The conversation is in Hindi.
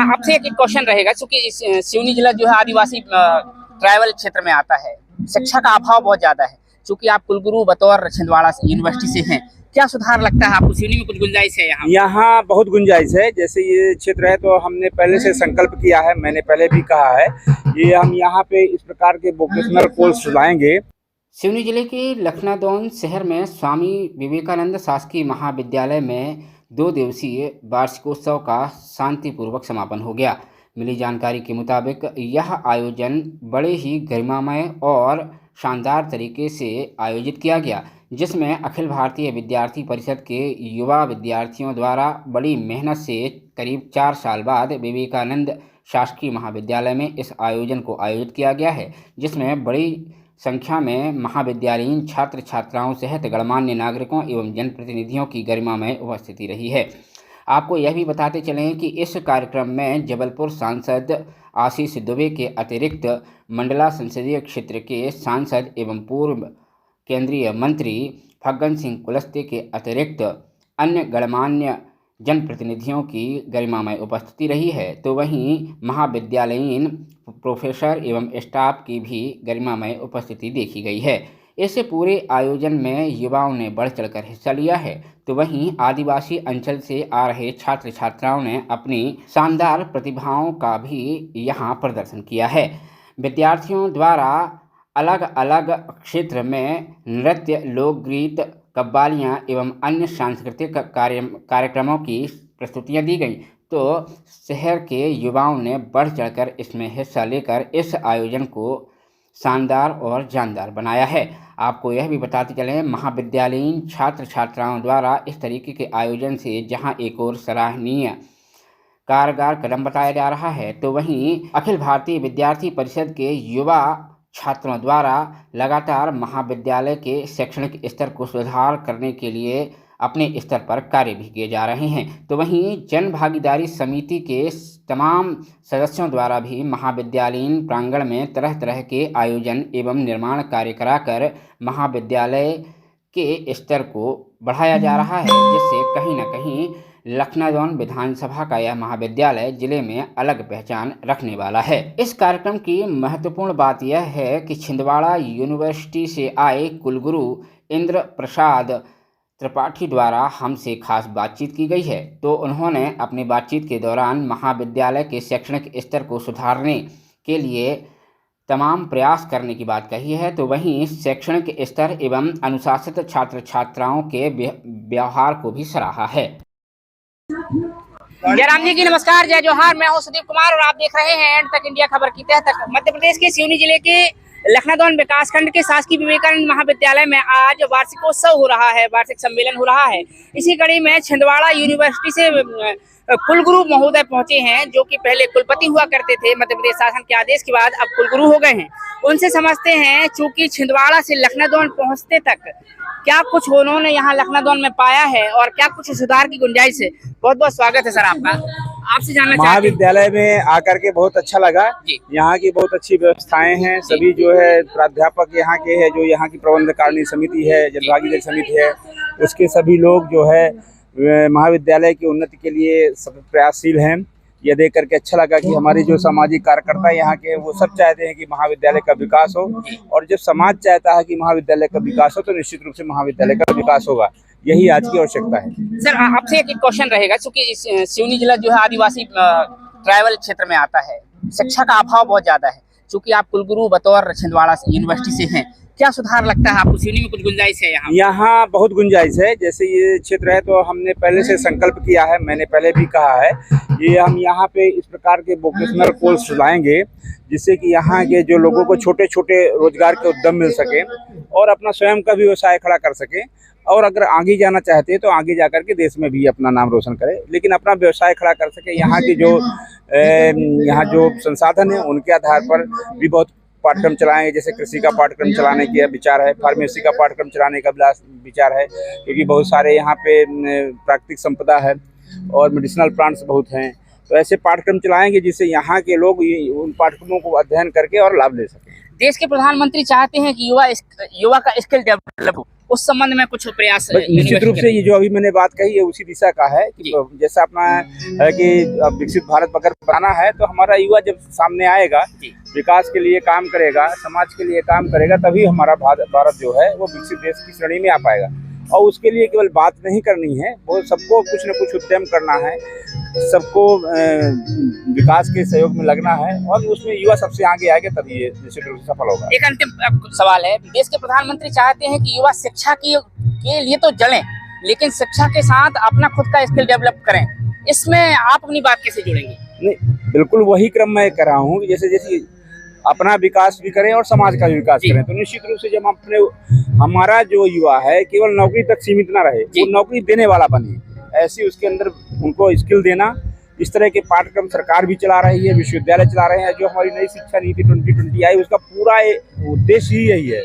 आपसे एक क्वेश्चन रहेगा, क्योंकि सिवनी जिला जो है आदिवासी ट्राइबल क्षेत्र में आता है, शिक्षा का अभाव बहुत ज्यादा है। क्योंकि आप कुलगुरु बतौर छिंदवाड़ा यूनिवर्सिटी से हैं, क्या सुधार लगता है आपको? सिवनी में कुछ गुंजाइश है? यहाँ बहुत गुंजाइश है। जैसे ये क्षेत्र है तो हमने पहले से संकल्प किया है, मैंने पहले भी कहा है, ये हम यहाँ पे इस प्रकार के वोकेशनल कोर्स लाएंगे। सिवनी जिले के लखनादौन शहर में स्वामी विवेकानंद शासकीय महाविद्यालय में 2 दिवसीय वार्षिकोत्सव का शांतिपूर्वक समापन हो गया। मिली जानकारी के मुताबिक यह आयोजन बड़े ही गरिमामय और शानदार तरीके से आयोजित किया गया, जिसमें अखिल भारतीय विद्यार्थी परिषद के युवा विद्यार्थियों द्वारा बड़ी मेहनत से करीब 4 साल बाद विवेकानंद शासकीय महाविद्यालय में इस आयोजन को आयोजित किया गया है, जिसमें बड़ी संख्या में महाविद्यालयीन छात्र छात्राओं सहित गणमान्य नागरिकों एवं जनप्रतिनिधियों की गरिमामय उपस्थिति रही है। आपको यह भी बताते चलें कि इस कार्यक्रम में जबलपुर सांसद आशीष दुबे के अतिरिक्त मंडला संसदीय क्षेत्र के सांसद एवं पूर्व केंद्रीय मंत्री फग्गन सिंह कुलस्ते के अतिरिक्त अन्य गणमान्य जनप्रतिनिधियों की गरिमामय उपस्थिति रही है। तो वहीं महाविद्यालयीन प्रोफेसर एवं स्टाफ की भी गरिमामय उपस्थिति देखी गई है। इस पूरे आयोजन में युवाओं ने बढ़ चढ़कर हिस्सा लिया है। तो वहीं आदिवासी अंचल से आ रहे छात्र छात्राओं ने अपनी शानदार प्रतिभाओं का भी यहाँ प्रदर्शन किया है। विद्यार्थियों द्वारा अलग अलग क्षेत्र में नृत्य, लोकगीत, कव्वालियाँ एवं अन्य सांस्कृतिक कार्यक्रमों की प्रस्तुतियाँ दी गई। तो शहर के युवाओं ने बढ़ चढ़कर इसमें हिस्सा लेकर इस आयोजन को शानदार और जानदार बनाया है। आपको यह भी बताते चलें, महाविद्यालयीन छात्र छात्राओं द्वारा इस तरीके के आयोजन से जहां एक और सराहनीय कारगर कदम बताया जा रहा है, तो वहीं अखिल भारतीय विद्यार्थी परिषद के युवा छात्रों द्वारा लगातार महाविद्यालय के शैक्षणिक स्तर को सुधार करने के लिए अपने स्तर पर कार्य भी किए जा रहे हैं। तो वहीं जन भागीदारी समिति के तमाम सदस्यों द्वारा भी महाविद्यालयीन प्रांगण में तरह तरह के आयोजन एवं निर्माण कार्य कराकर महाविद्यालय के स्तर को बढ़ाया जा रहा है, जिससे कहीं न कहीं लखनादौन विधानसभा का यह महाविद्यालय जिले में अलग पहचान रखने वाला है। इस कार्यक्रम की महत्वपूर्ण बात यह है कि छिंदवाड़ा यूनिवर्सिटी से आए कुलगुरु इंद्र प्रसाद त्रिपाठी द्वारा हमसे खास बातचीत की गई है। तो उन्होंने अपनी बातचीत के दौरान महाविद्यालय के शैक्षणिक स्तर को सुधारने के लिए तमाम प्रयास करने की बात कही है। तो वहीं शैक्षणिक स्तर एवं अनुशासित छात्र छात्राओं के व्यवहार को भी सराहा है। जयराम जी की नमस्कार, जय जोहार। मैं हूं सुदीप कुमार और आप देख रहे हैं एंड तक इंडिया खबर की तह तक। मध्य प्रदेश के सिवनी जिले के लखनादौन विकासखंड के शासकीय विवेकानंद महाविद्यालय में आज वार्षिकोत्सव हो रहा है, वार्षिक सम्मेलन हो रहा है। इसी कड़ी में छिंदवाड़ा यूनिवर्सिटी से कुलगुरु महोदय पहुंचे हैं, जो कि पहले कुलपति हुआ करते थे, मध्य प्रदेश शासन के आदेश के बाद अब कुलगुरु हो गए हैं। उनसे समझते हैं, चूंकि छिंदवाड़ा से लखनादौन पहुंचते तक क्या कुछ उन्होंने यहाँ लखनादौन में पाया है और क्या कुछ सुधार की गुंजाइश है। बहुत बहुत स्वागत है सर आपका। आपसे जानना चाहते हैं, महाविद्यालय में आकर के बहुत अच्छा लगा। यहाँ की बहुत अच्छी व्यवस्थाएं हैं। सभी जो है प्राध्यापक यहाँ के है, जो यहाँ की प्रबंध कारिणी समिति है, जनभागीदारी समिति है, उसके सभी लोग जो है महाविद्यालय की उन्नति के लिए सतत प्रयासशील हैं। यह देख करके अच्छा लगा कि हमारे जो सामाजिक कार्यकर्ता यहाँ के वो सब चाहते हैं कि महाविद्यालय का विकास हो, और जब समाज चाहता है कि महाविद्यालय का विकास हो तो निश्चित रूप से महाविद्यालय का विकास होगा। यही आज की आवश्यकता है। सर आपसे एक क्वेश्चन रहेगा, क्योंकि सिवनी जिला जो है आदिवासी ट्राइबल क्षेत्र में आता है, शिक्षा का अभाव बहुत ज्यादा है। क्योंकि आप कुलगुरु बतौर छिंदवाड़ा यूनिवर्सिटी से हैं, क्या सुधार लगता है आपको? सिवनी में कुछ गुंजाइश है? यहाँ बहुत गुंजाइश है। जैसे ये क्षेत्र है तो हमने पहले से संकल्प किया है, मैंने पहले भी कहा है, ये हम यहाँ पे इस प्रकार के वोकेशनल कोर्स लाएंगे, जिससे कि यहाँ के जो लोगों को छोटे छोटे रोजगार के उद्यम मिल सके और अपना स्वयं का भी व्यवसाय खड़ा कर सके, और अगर आगे जाना चाहते हैं तो आगे जाकर के देश में भी अपना नाम रोशन करे, लेकिन अपना व्यवसाय खड़ा कर सके। यहाँ की यहाँ जो संसाधन है उनके आधार पर भी बहुत पाठ्यक्रम चलाएंगे। जैसे कृषि का पाठ्यक्रम चलाने की विचार है, फार्मेसी का पाठ्यक्रम चलाने का विचार है, क्योंकि बहुत सारे यहाँ पे प्राकृतिक संपदा है और मेडिसिनल प्लांट्स बहुत हैं। तो ऐसे पाठ्यक्रम चलाएंगे जिससे यहाँ के लोग उन पाठ्यक्रमों को अध्ययन करके और लाभ ले सकें। देश के प्रधानमंत्री चाहते हैं कि युवा का स्किल डेवलप हो, उस संबंध में कुछ प्रयास निश्चित रूप से ये जो अभी मैंने बात कही है उसी दिशा का है कि जैसा अपना है कि विकसित भारत अगर बनाना है तो हमारा युवा जब सामने आएगा, विकास के लिए काम करेगा, समाज के लिए काम करेगा, तभी हमारा भारत जो है वो विकसित देश की श्रेणी में आ पाएगा। और उसके लिए केवल बात नहीं करनी है, वो सबको कुछ न कुछ उद्यम करना है, सबको विकास के सहयोग में लगना है और उसमें युवा सबसे आगे आएगा, तभी ये निश्चित रूप से सफल होगा। एक अंतिम सवाल है, देश के प्रधानमंत्री चाहते हैं कि युवा शिक्षा के लिए तो जड़ें, लेकिन शिक्षा के साथ अपना खुद का स्किल डेवलप करें। इसमें आप अपनी बात कैसे जोड़ेंगे? नहीं, बिल्कुल वही क्रम मैं कर रहा हूँ, जैसे जैसे अपना विकास भी करें और समाज का भी विकास करें। तो निश्चित रूप से जब हमारा जो युवा है केवल नौकरी तक सीमित ना रहे, वो नौकरी देने वाला बने, ऐसी उसके अंदर उनको स्किल देना। इस तरह के पाठ्यक्रम सरकार भी चला रही है, विश्वविद्यालय चला रहे हैं। जो हमारी नई शिक्षा नीति 2020 आई, उसका पूरा उद्देश्य ही यही है।